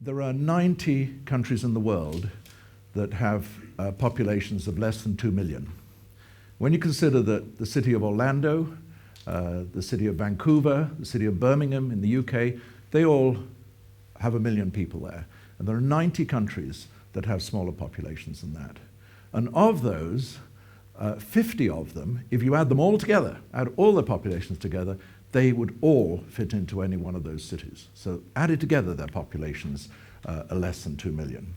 There are 90 countries in the world that have populations of less than 2 million. When you consider that the city of Orlando, the city of Vancouver, the city of Birmingham in the UK, they all have 1 million people there. And there are 90 countries that have smaller populations than that. And of those, 50 of them, if you add them all together, add all the populations together, they would all fit into any one of those cities. So added together, their populations are less than 2 million.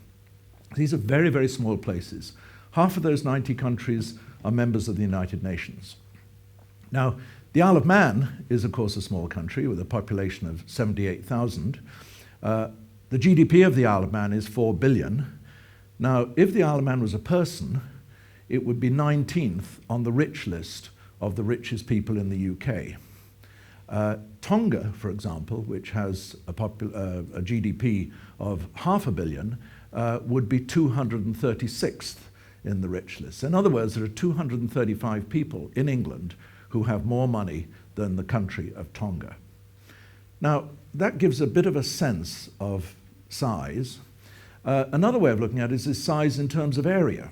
These are very, very small places. Half of those 90 countries are members of the United Nations. Now, the Isle of Man is, of course, a small country with a population of 78,000. The GDP of the Isle of Man is 4 billion. Now, if the Isle of Man was a person, it would be 19th on the rich list of the richest people in the UK. Tonga, for example, which has a GDP of $500 million, would be 236th in the rich list. In other words, there are 235 people in England who have more money than the country of Tonga. Now, that gives a bit of a sense of size. Another way of looking at it is size in terms of area.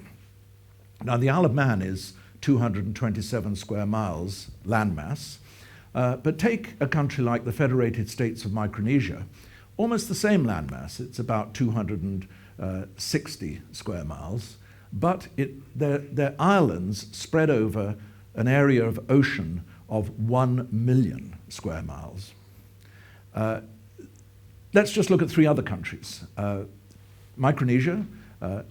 Now, the Isle of Man is 227 square miles landmass, but take a country like the Federated States of Micronesia, almost the same landmass. It's about 260 square miles, but they're islands spread over an area of ocean of 1 million square miles. Let's just look at 3 other countries. Micronesia,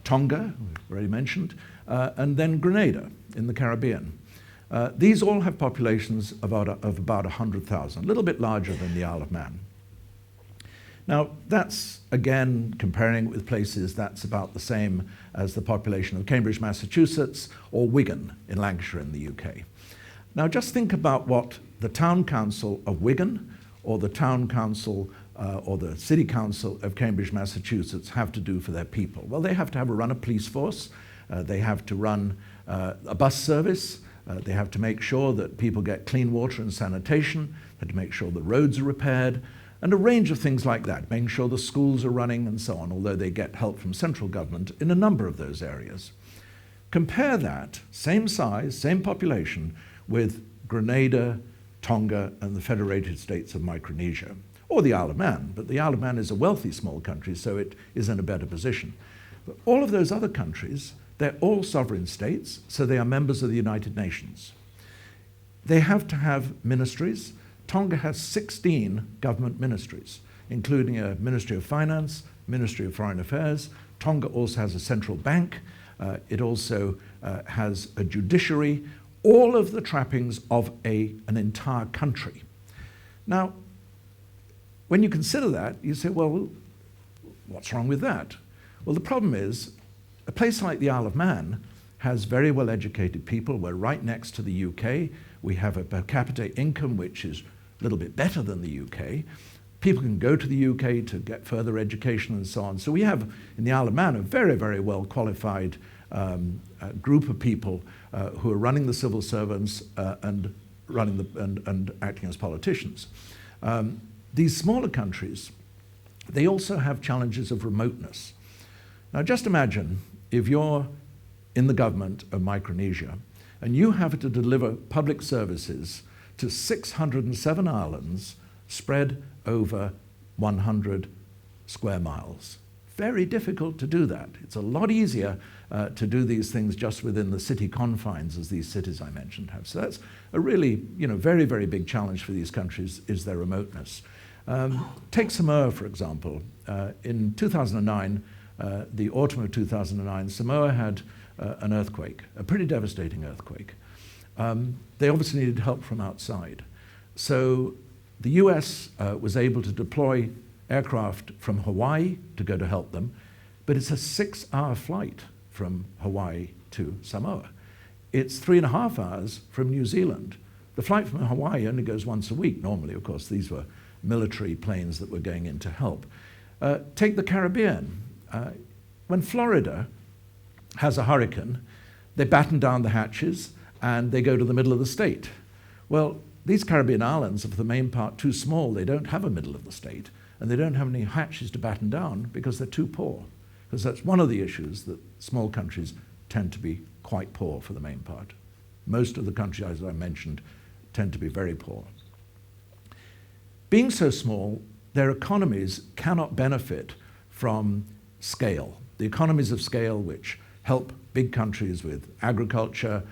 Tonga, we've already mentioned, and then Grenada in the Caribbean. These all have populations of about 100,000, a little bit larger than the Isle of Man. Now, that's, again, comparing it with places that's about the same as the population of Cambridge, Massachusetts, or Wigan in Lancashire in the UK. Now, just think about what the town council of Wigan or the town council or the city council of Cambridge, Massachusetts have to do for their people. Well, they have to run a police force, they have to run a bus service, they have to make sure that people get clean water and sanitation, they have to make sure the roads are repaired, and a range of things like that, making sure the schools are running and so on, although they get help from central government in a number of those areas. Compare that, same size, same population, with Grenada, Tonga, and the Federated States of Micronesia, or the Isle of Man. But the Isle of Man is a wealthy small country, so it is in a better position. But all of those other countries, they're all sovereign states, so they are members of the United Nations. They have to have ministries. Tonga has 16 government ministries, including a Ministry of Finance, Ministry of Foreign Affairs. Tonga also has a central bank. It also has a judiciary, all of the trappings of an entire country. Now, when you consider that, you say, well, what's wrong with that? Well, the problem is, a place like the Isle of Man has very well-educated people. We're right next to the UK. We have a per capita income which is a little bit better than the UK. People can go to the UK to get further education and so on. So we have, in the Isle of Man, a very, very well-qualified group of people who are running the civil servants and acting as politicians. These smaller countries, they also have challenges of remoteness. Now just imagine if you're in the government of Micronesia and you have to deliver public services to 607 islands spread over 100 square miles. Very difficult to do that. It's a lot easier to do these things just within the city confines, as these cities I mentioned have. So that's a really, very, very big challenge for these countries, is their remoteness. Take Samoa, for example. In 2009, the autumn of 2009, Samoa had an earthquake, a pretty devastating earthquake. They obviously needed help from outside. So the US was able to deploy aircraft from Hawaii to go to help them, but it's a 6-hour flight from Hawaii to Samoa. It's 3.5 hours from New Zealand. The flight from Hawaii only goes once a week normally. Of course, these were military planes that were going in to help. Take the Caribbean. When Florida has a hurricane, they batten down the hatches and they go to the middle of the state. Well, these Caribbean islands are for the main part too small. They don't have a middle of the state. and they don't have any hatches to batten down because they're too poor. Because that's one of the issues, that small countries tend to be quite poor for the main part. Most of the countries, as I mentioned, tend to be very poor. Being so small, their economies cannot benefit from scale. The economies of scale which help big countries with agriculture,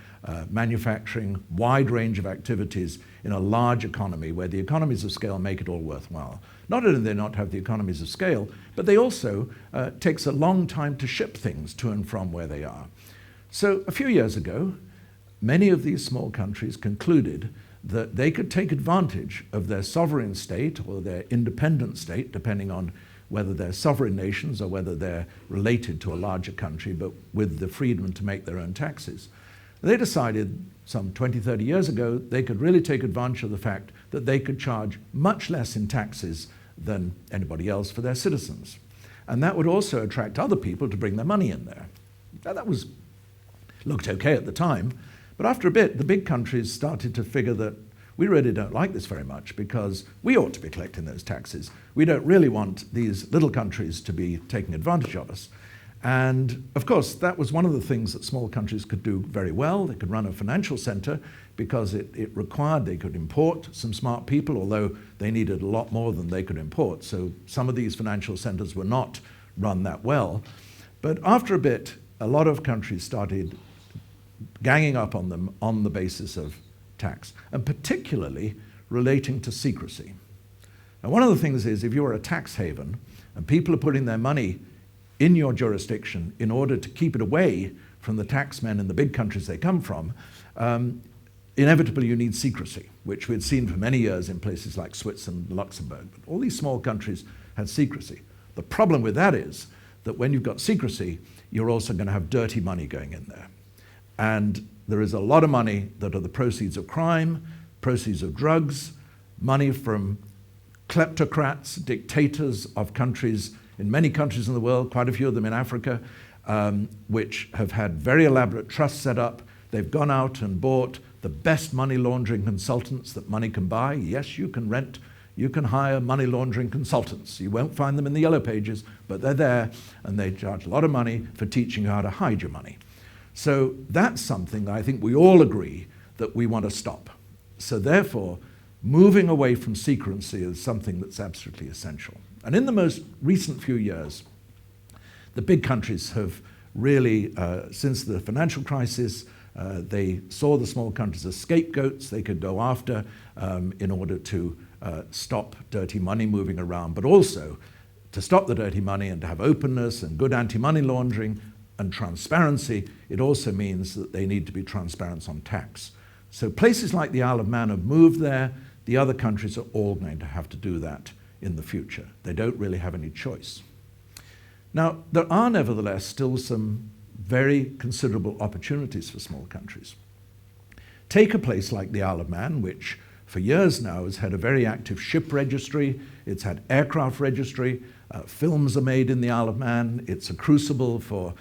manufacturing, wide range of activities in a large economy where the economies of scale make it all worthwhile. Not only do they not have the economies of scale, but they also takes a long time to ship things to and from where they are. So a few years ago, many of these small countries concluded that they could take advantage of their sovereign state or their independent state, depending on whether they're sovereign nations or whether they're related to a larger country, but with the freedom to make their own taxes. They decided some 20, 30 years ago they could really take advantage of the fact that they could charge much less in taxes than anybody else for their citizens. And that would also attract other people to bring their money in there. Now, that looked okay at the time, but after a bit, the big countries started to figure that we really don't like this very much because we ought to be collecting those taxes. We don't really want these little countries to be taking advantage of us. And of course, that was one of the things that small countries could do very well. They could run a financial center because it required they could import some smart people, although they needed a lot more than they could import. So some of these financial centers were not run that well. But after a bit, a lot of countries started ganging up on them on the basis of tax, and particularly relating to secrecy. Now, one of the things is if you're a tax haven and people are putting their money in your jurisdiction in order to keep it away from the taxmen in the big countries they come from, inevitably you need secrecy, which we'd seen for many years in places like Switzerland and Luxembourg. But all these small countries had secrecy. The problem with that is that when you've got secrecy, you're also going to have dirty money going in there. And there is a lot of money that are the proceeds of crime, proceeds of drugs, money from kleptocrats, dictators of countries, in many countries in the world, quite a few of them in Africa, which have had very elaborate trusts set up. They've gone out and bought the best money laundering consultants that money can buy. Yes, you can hire money laundering consultants. You won't find them in the yellow pages, but they're there, and they charge a lot of money for teaching you how to hide your money. So that's something that I think we all agree that we want to stop. So therefore, moving away from secrecy is something that's absolutely essential. And in the most recent few years, the big countries have really, since the financial crisis, they saw the small countries as scapegoats they could go after in order to stop dirty money moving around, but also to stop the dirty money and to have openness and good anti-money laundering and transparency. It also means that they need to be transparent on tax. So places like the Isle of Man have moved there. The other countries are all going to have to do that in the future. They don't really have any choice. Now, there are nevertheless still some very considerable opportunities for small countries. Take a place like the Isle of Man, which for years now has had a very active ship registry. It's had aircraft registry. Films are made in the Isle of Man. It's a crucible for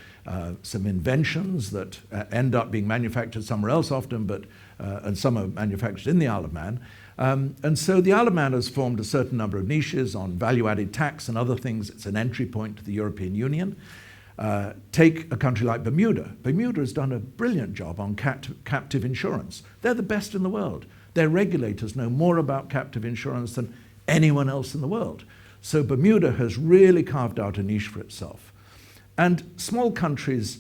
some inventions that end up being manufactured somewhere else often, and some are manufactured in the Isle of Man. And so the Isle of Man has formed a certain number of niches on value-added tax and other things. It's an entry point to the European Union. Take a country like Bermuda. Bermuda has done a brilliant job on captive insurance. They're the best in the world. Their regulators know more about captive insurance than anyone else in the world. So Bermuda has really carved out a niche for itself. And small countries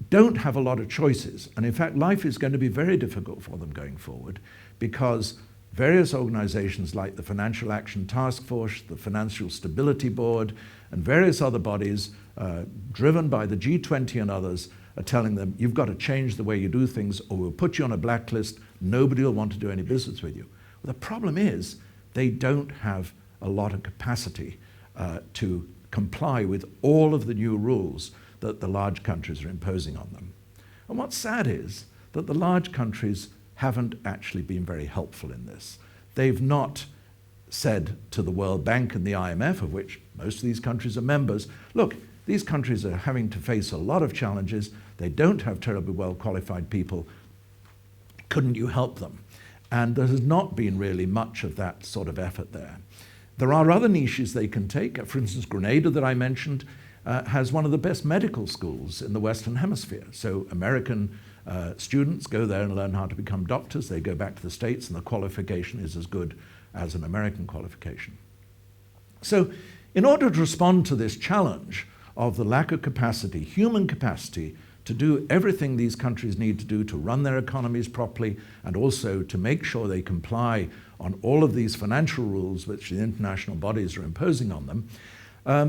don't have a lot of choices. And in fact, life is going to be very difficult for them going forward because various organizations like the Financial Action Task Force, the Financial Stability Board, and various other bodies driven by the G20 and others are telling them, you've got to change the way you do things or we'll put you on a blacklist. Nobody will want to do any business with you. Well, the problem is they don't have a lot of capacity to comply with all of the new rules that the large countries are imposing on them. And what's sad is that the large countries haven't actually been very helpful in this. They've not said to the World Bank and the IMF, of which most of these countries are members, look, these countries are having to face a lot of challenges. They don't have terribly well qualified people. Couldn't you help them? And there has not been really much of that sort of effort there. There are other niches they can take. For instance, Grenada that I mentioned has one of the best medical schools in the Western Hemisphere. So American students go there and learn how to become doctors. They go back to the States and the qualification is as good as an American qualification. So in order to respond to this challenge of the lack of capacity, human capacity, to do everything these countries need to do to run their economies properly and also to make sure they comply on all of these financial rules which the international bodies are imposing on them,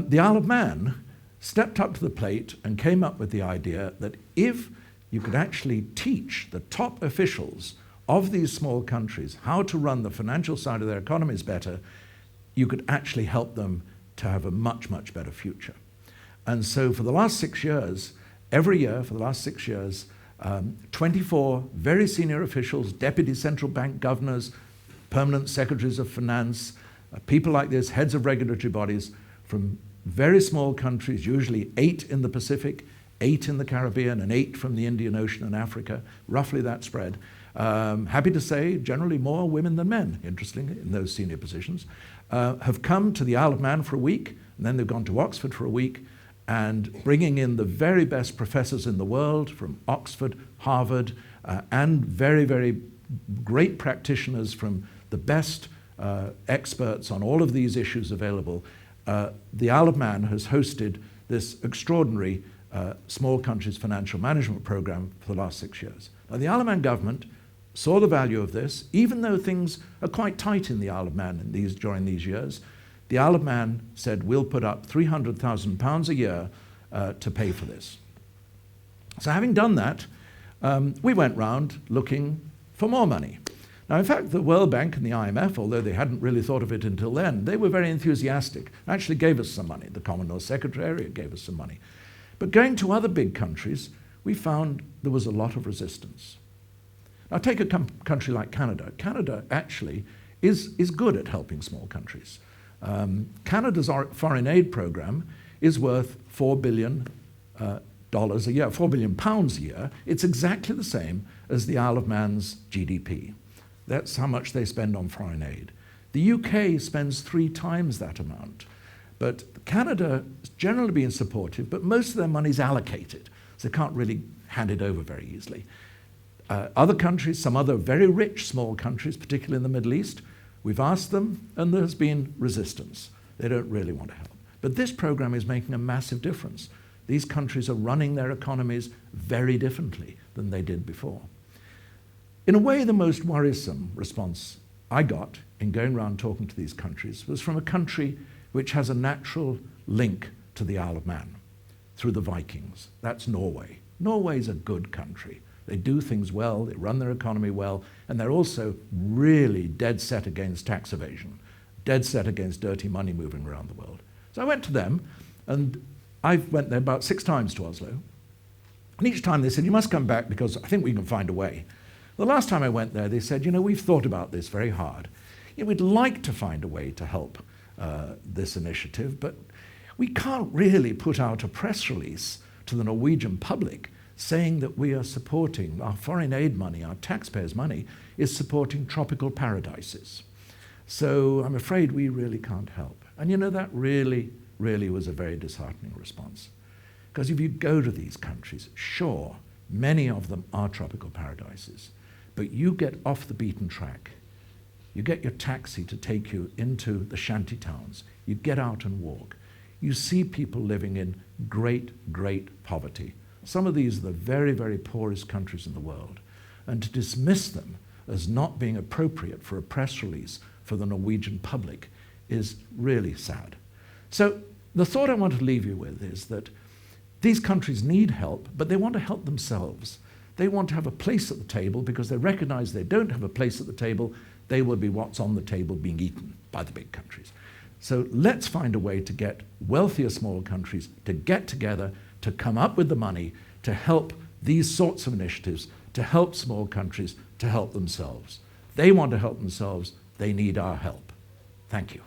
the Isle of Man stepped up to the plate and came up with the idea that if you could actually teach the top officials of these small countries how to run the financial side of their economies better, you could actually help them to have a much, much better future. And so for the last 6 years, every year for the last 6 years, 24 very senior officials, deputy central bank governors, permanent secretaries of finance, people like this, heads of regulatory bodies from very small countries, usually 8 in the Pacific, 8 in the Caribbean, and 8 from the Indian Ocean and Africa, roughly that spread. Happy to say, generally more women than men, interestingly, in those senior positions, have come to the Isle of Man for a week, and then they've gone to Oxford for a week, and bringing in the very best professors in the world from Oxford, Harvard, and very, very great practitioners from the best experts on all of these issues available. The Isle of Man has hosted this extraordinary small countries financial management program for the last 6 years. Now, the Isle of Man government saw the value of this, even though things are quite tight in the Isle of Man during these years. The Isle of Man said, we'll put up £300,000 a year to pay for this. So having done that, we went round looking for more money. Now, in fact, the World Bank and the IMF, although they hadn't really thought of it until then, they were very enthusiastic, actually gave us some money. The Commonwealth Secretariat gave us some money. But going to other big countries, we found there was a lot of resistance. Now, take a country like Canada. Canada actually is good at helping small countries. Canada's foreign aid program is worth $4 billion a year, £4 billion a year. It's exactly the same as the Isle of Man's GDP. That's how much they spend on foreign aid. The UK spends 3 times that amount. But Canada has generally been supportive, but most of their money is allocated, so they can't really hand it over very easily. Other countries, some other very rich small countries, particularly in the Middle East, we've asked them, and there's been resistance. They don't really want to help. But this program is making a massive difference. These countries are running their economies very differently than they did before. In a way, the most worrisome response I got in going around talking to these countries was from a country which has a natural link to the Isle of Man through the Vikings. That's Norway. Norway's a good country. They do things well, they run their economy well, and they're also really dead set against tax evasion, dead set against dirty money moving around the world. So I went to them, and I went there about 6 times to Oslo. And each time they said, you must come back because I think we can find a way. The last time I went there, they said, we've thought about this very hard. We'd like to find a way to help this initiative, but we can't really put out a press release to the Norwegian public saying that we are supporting our foreign aid money, our taxpayers' money, is supporting tropical paradises. So I'm afraid we really can't help. And that really, really was a very disheartening response. Because if you go to these countries, sure, many of them are tropical paradises, but you get off the beaten track. You get your taxi to take you into the shanty towns. You get out and walk. You see people living in great, great poverty. Some of these are the very, very poorest countries in the world. And to dismiss them as not being appropriate for a press release for the Norwegian public is really sad. So the thought I want to leave you with is that these countries need help, but they want to help themselves. They want to have a place at the table because they recognize they don't have a place at the table, they will be what's on the table being eaten by the big countries. So let's find a way to get wealthier small countries to get together, to come up with the money to help these sorts of initiatives, to help small countries to help themselves. They want to help themselves, they need our help. Thank you.